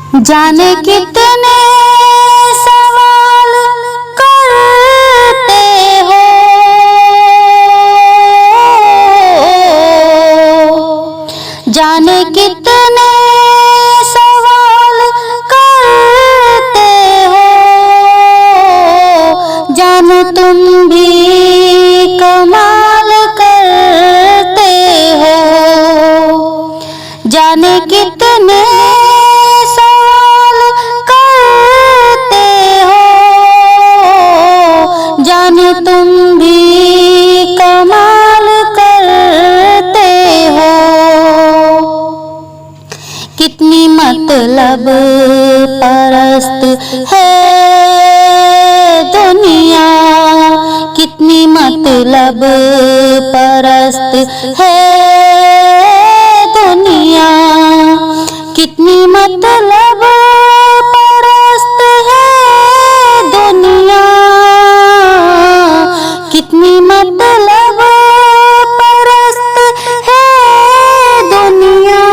जाने कितने सवाल करते हो, जाने कितने सवाल करते हो, जानो तुम भी कमाल करते हो। जाने कितने तुम भी कमाल करते हो। कितनी मतलब परस्त है दुनिया, कितनी मतलब परस्त है दुनिया, कितनी मतलब परस्त है दुनिया, कितनी मतलब परस्त है दुनिया,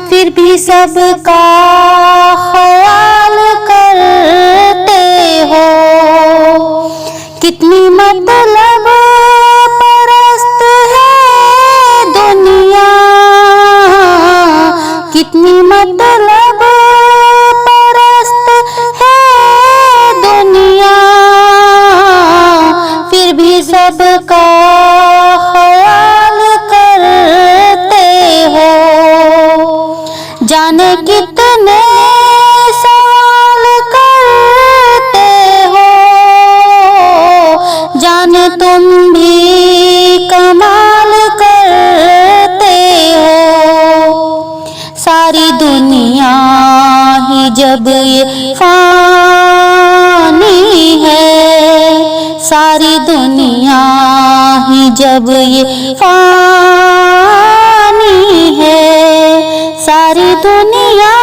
फिर भी सबका ख्याल करते हो। कितनी मतलब परस्त है दुनिया, कितनी मतलब परस्त है दुनिया, फिर भी सबका ख्याल करते हो। जाने कितने सवाल करते हो, जाने तुम भी कमाल करते हो। सारी दुनिया ही जब ये फानी है, सारी दुनिया ही जब ये फानी है, सारी दुनिया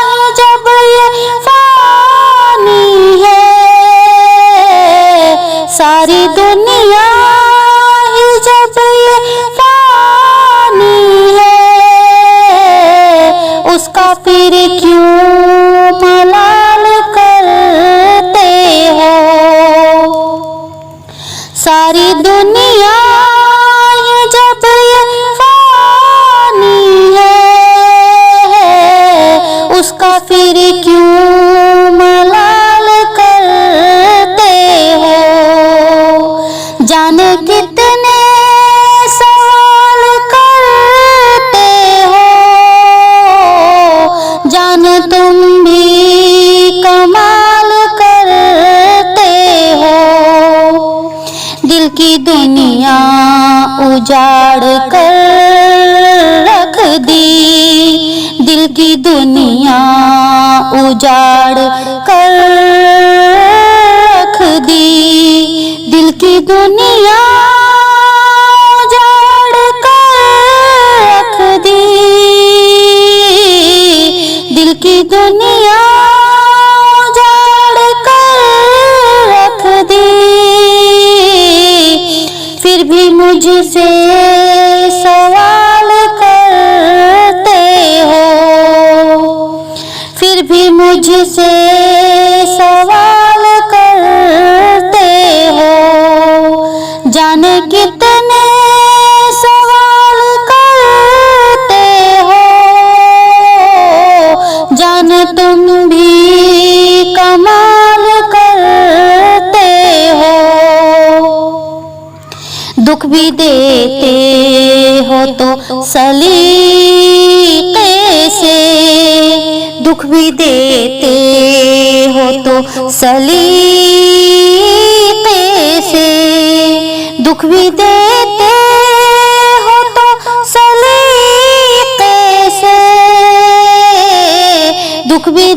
ही जब ये फानी है, सारी दुनिया ही जब ये फानी है, उसका फिर क्यों मलाल करते हो। सारी दुनिया ये जब ये फानी है, उसका फिर क्यों मलाल करते हो। जाने कितने सवाल करते हो, जाने तुम भी कमाल करते हो। दिल की दुनिया उजाड़ कर रख दी, दिल की दुनिया उजाड़ कर रख दी, दिल की दुनिया उजाड़ कर रख दी, दिल की दुनिया उजाड़ कर रख दी, फिर भी मुझसे सवाल करते हो, फिर भी मुझसे सवाल करते हो। जाने कितने सवाल करते हो, जाने तुम भी कमाल करते हो। दुख भी देते हो तो सलीके से, दुख भी देते हो तो सलीके से, दुख भी देते हो तो सलीके से, दुख भी